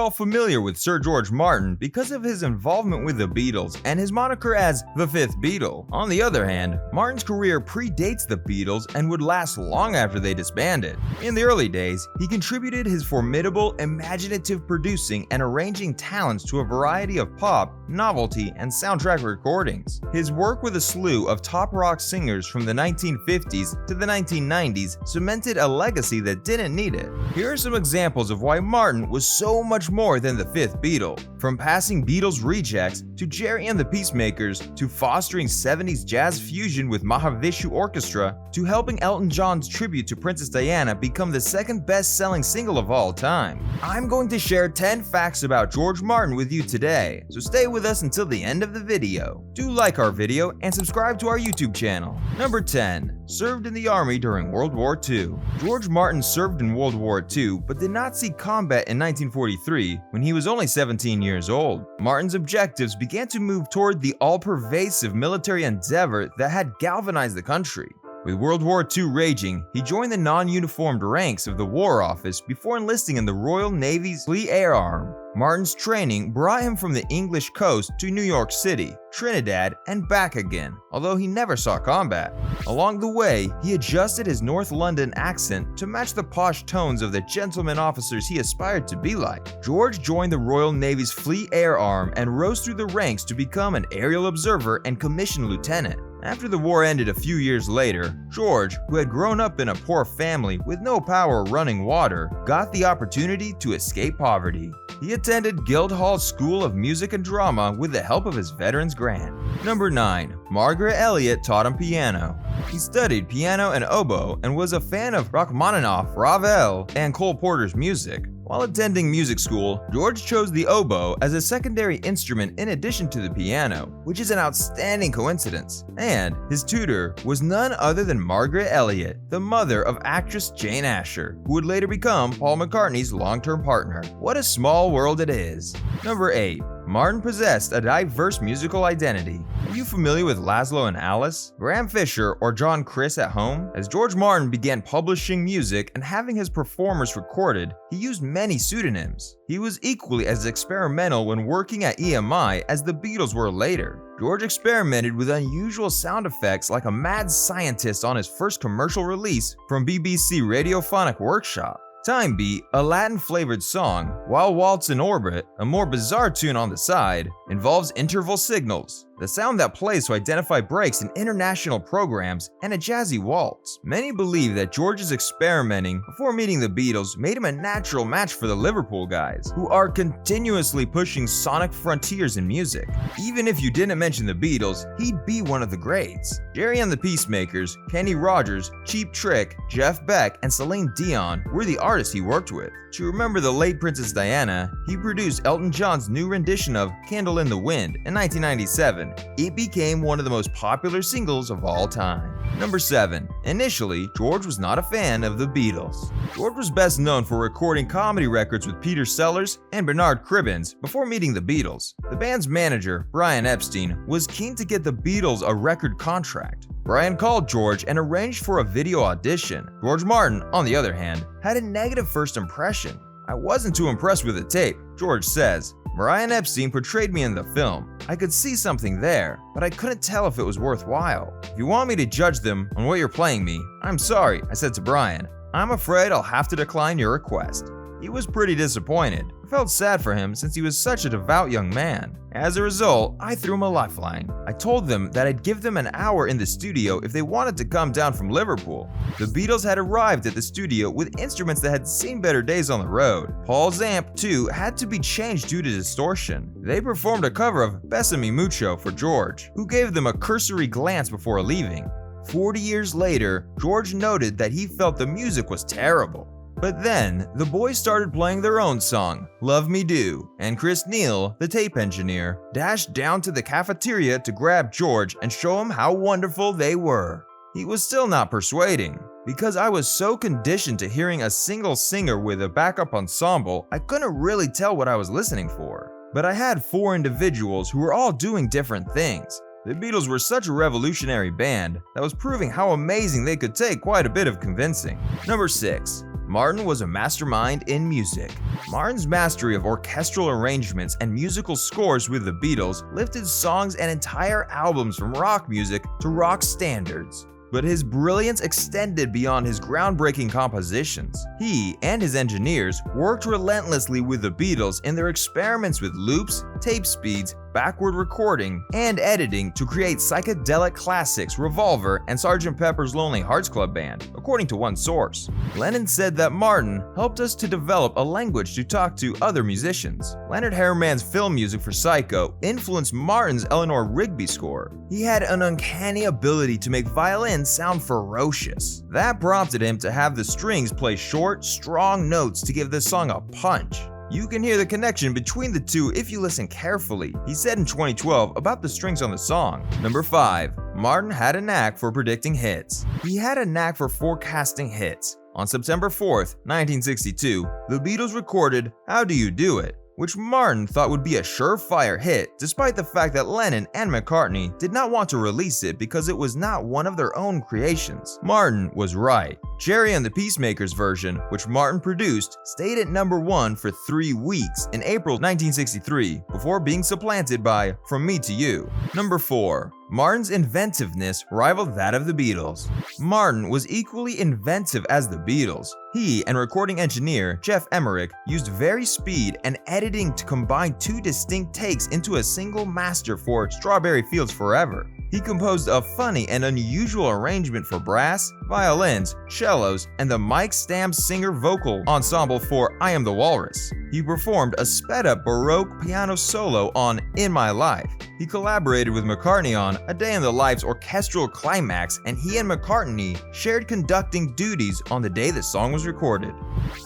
all familiar with Sir George Martin because of his involvement with the Beatles and his moniker as the Fifth Beatle. On the other hand, Martin's career predates the Beatles and would last long after they disbanded. In the early days, he contributed his formidable, imaginative producing and arranging talents to a variety of pop, novelty, and soundtrack recordings. His work with a slew of top rock singers from the 1950s to the 1990s cemented a legacy that didn't need it. Here are some examples of why Martin was so much more than the Fifth Beatle. From passing Beatles rejects to Gerry and the Pacemakers, to fostering 70s jazz fusion with Mahavishnu Orchestra, to helping Elton John's tribute to Princess Diana become the second best-selling single of all time. I'm going to share 10 facts about George Martin with you today, so stay with us until the end of the video. Do like our video and subscribe to our YouTube channel. Number 10. Served in the Army during World War II. George Martin served in World War II, but did not see combat in 1943 when he was only 17 years old. Martin's objectives began to move toward the all-pervasive military endeavor that had galvanized the country. With World War II raging, he joined the non-uniformed ranks of the War Office before enlisting in the Royal Navy's Fleet Air Arm. Martin's training brought him from the English coast to New York City, Trinidad, and back again, although he never saw combat. Along the way, he adjusted his North London accent to match the posh tones of the gentleman officers he aspired to be like. George joined the Royal Navy's Fleet Air Arm and rose through the ranks to become an aerial observer and commissioned lieutenant. After the war ended a few years later, George, who had grown up in a poor family with no power or running water, got the opportunity to escape poverty. He attended Guildhall School of Music and Drama with the help of his veterans grant. Number 9. Margaret Elliott taught him piano. He studied piano and oboe and was a fan of Rachmaninoff, Ravel, and Cole Porter's music. While attending music school, George chose the oboe as a secondary instrument in addition to the piano, which is an outstanding coincidence. And his tutor was none other than Margaret Elliott, the mother of actress Jane Asher, who would later become Paul McCartney's long-term partner. What a small world it is. Number 8. Martin possessed a diverse musical identity. Are you familiar with Laszlo and Alice, Graham Fisher, or John Chris at home? As George Martin began publishing music and having his performers recorded, he used many pseudonyms. He was equally as experimental when working at EMI as the Beatles were later. George experimented with unusual sound effects like a mad scientist on his first commercial release from BBC Radiophonic Workshop. Time Beat, a Latin-flavored song, while Waltz in Orbit, a more bizarre tune on the side, involves interval signals, the sound that plays to identify breaks in international programs, and a jazzy waltz. Many believe that George's experimenting before meeting the Beatles made him a natural match for the Liverpool guys, who are continuously pushing sonic frontiers in music. Even if you didn't mention the Beatles, he'd be one of the greats. Gerry and the Pacemakers, Kenny Rogers, Cheap Trick, Jeff Beck, and Celine Dion were the artists he worked with. To remember the late Princess Diana, he produced Elton John's new rendition of Candle in the Wind in 1997. It became one of the most popular singles of all time. Number 7. Initially, George was not a fan of the Beatles. George was best known for recording comedy records with Peter Sellers and Bernard Cribbins before meeting the Beatles. The band's manager, Brian Epstein, was keen to get the Beatles a record contract. Brian called George and arranged for a video audition. George Martin, on the other hand, had a negative first impression. "I wasn't too impressed with the tape," George says. "Brian Epstein portrayed me in the film. I could see something there, but I couldn't tell if it was worthwhile. If you want me to judge them on what you're playing me, I'm sorry," I said to Brian. "I'm afraid I'll have to decline your request." He was pretty disappointed. I felt sad for him since he was such a devout young man. As a result, I threw him a lifeline. I told them that I'd give them an hour in the studio if they wanted to come down from Liverpool. The Beatles had arrived at the studio with instruments that had seen better days on the road. Paul's amp, too, had to be changed due to distortion. They performed a cover of Bésame Mucho for George, who gave them a cursory glance before leaving. 40 years later, George noted that he felt the music was terrible. But then, the boys started playing their own song, Love Me Do, and Chris Neal, the tape engineer, dashed down to the cafeteria to grab George and show him how wonderful they were. He was still not persuading. Because I was so conditioned to hearing a single singer with a backup ensemble, I couldn't really tell what I was listening for. But I had 4 individuals who were all doing different things. The Beatles were such a revolutionary band that was proving how amazing they could take quite a bit of convincing. Number 6. Martin was a mastermind in music. Martin's mastery of orchestral arrangements and musical scores with the Beatles lifted songs and entire albums from rock music to rock standards. But his brilliance extended beyond his groundbreaking compositions. He and his engineers worked relentlessly with the Beatles in their experiments with loops, tape speeds, backward recording, and editing to create psychedelic classics Revolver and Sgt. Pepper's Lonely Hearts Club Band, according to one source. Lennon said that Martin helped us to develop a language to talk to other musicians. Leonard Herrmann's film music for Psycho influenced Martin's Eleanor Rigby score. He had an uncanny ability to make violins sound ferocious. That prompted him to have the strings play short, strong notes to give the song a punch. You can hear the connection between the two if you listen carefully, he said in 2012 about the strings on the song. Number 5. Martin had a knack for predicting hits. He had a knack for forecasting hits. On September 4th, 1962, the Beatles recorded How Do You Do It?, which Martin thought would be a surefire hit despite the fact that Lennon and McCartney did not want to release it because it was not one of their own creations. Martin was right. Gerry and the Pacemakers version, which Martin produced, stayed at number 1 for 3 weeks in April 1963 before being supplanted by From Me to You. Number 4. Martin's inventiveness rivaled that of the Beatles. Martin was equally inventive as the Beatles. He and recording engineer Geoff Emerick used varied speed and editing to combine 2 distinct takes into a single master for Strawberry Fields Forever. He composed a funny and unusual arrangement for brass, violins, cellos, and the Mike Stamp singer vocal ensemble for I Am the Walrus. He performed a sped-up Baroque piano solo on In My Life. He collaborated with McCartney on A Day in the Life's orchestral climax, and he and McCartney shared conducting duties on the day the song was recorded.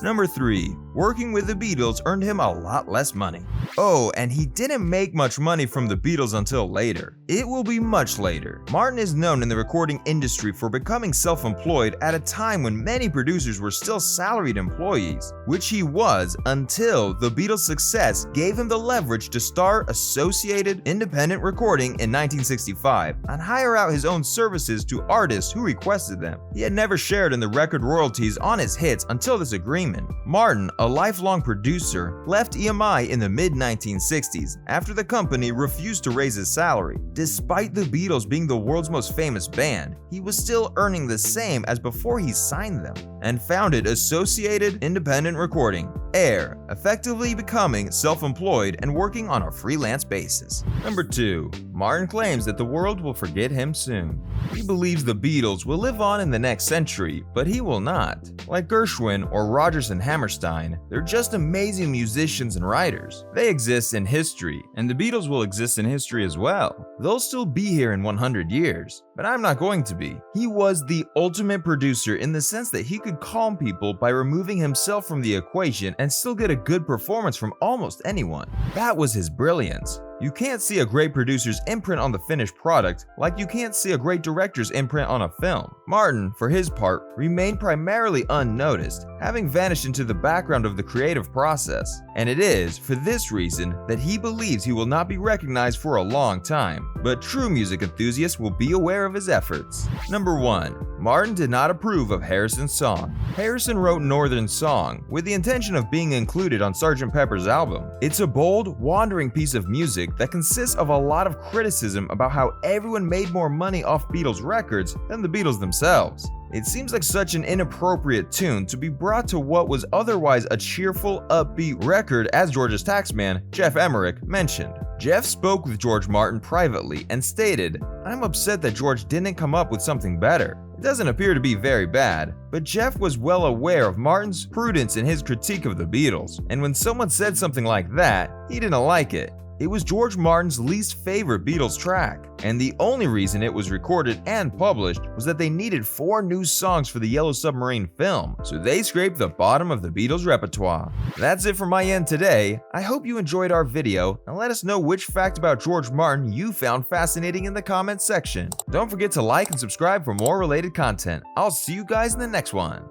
Number 3. Working with the Beatles earned him a lot less money. Oh, and he didn't make much money from the Beatles until later. It will be much later. Martin is known in the recording industry for becoming self-employed at a time when many producers were still salaried employees, which he was until the Beatles' success gave him the leverage to start Associated Independent Recording in 1965 and hire out his own services to artists who requested them. He had never shared in the record royalties on his hits until this agreement. Martin, a lifelong producer, left EMI in the mid-1960s after the company refused to raise his salary. Despite the Beatles being the world's most famous band, he was still earning the same as before he signed them, and founded Associated Independent Recording, AIR, effectively becoming self-employed and working on a freelance basis. Number 2. Martin claims that the world will forget him soon. He believes the Beatles will live on in the next century, but he will not. Like Gershwin or Rodgers and Hammerstein, they're just amazing musicians and writers. They exist in history, and the Beatles will exist in history as well. They'll still be here in 100 years, but I'm not going to be. He was the ultimate producer in the sense that he could calm people by removing himself from the equation and still get a good performance from almost anyone. That was his brilliance. You can't see a great producer's imprint on the finished product like you can't see a great director's imprint on a film. Martin, for his part, remained primarily unnoticed, having vanished into the background of the creative process. And it is for this reason that he believes he will not be recognized for a long time, but true music enthusiasts will be aware of his efforts. Number 1. Martin did not approve of Harrison's song. Harrison wrote Northern Song with the intention of being included on Sgt. Pepper's album. It's a bold, wandering piece of music that consists of a lot of criticism about how everyone made more money off Beatles records than the Beatles themselves. It seems like such an inappropriate tune to be brought to what was otherwise a cheerful, upbeat record, as George's taxman, Geoff Emerick, mentioned. Geoff spoke with George Martin privately and stated, "I'm upset that George didn't come up with something better. It doesn't appear to be very bad," but Geoff was well aware of Martin's prudence in his critique of the Beatles, and when someone said something like that, he didn't like it. It was George Martin's least favorite Beatles track, and the only reason it was recorded and published was that they needed 4 new songs for the Yellow Submarine film, so they scraped the bottom of the Beatles' repertoire. That's it from my end today. I hope you enjoyed our video, and let us know which fact about George Martin you found fascinating in the comments section. Don't forget to like and subscribe for more related content. I'll see you guys in the next one.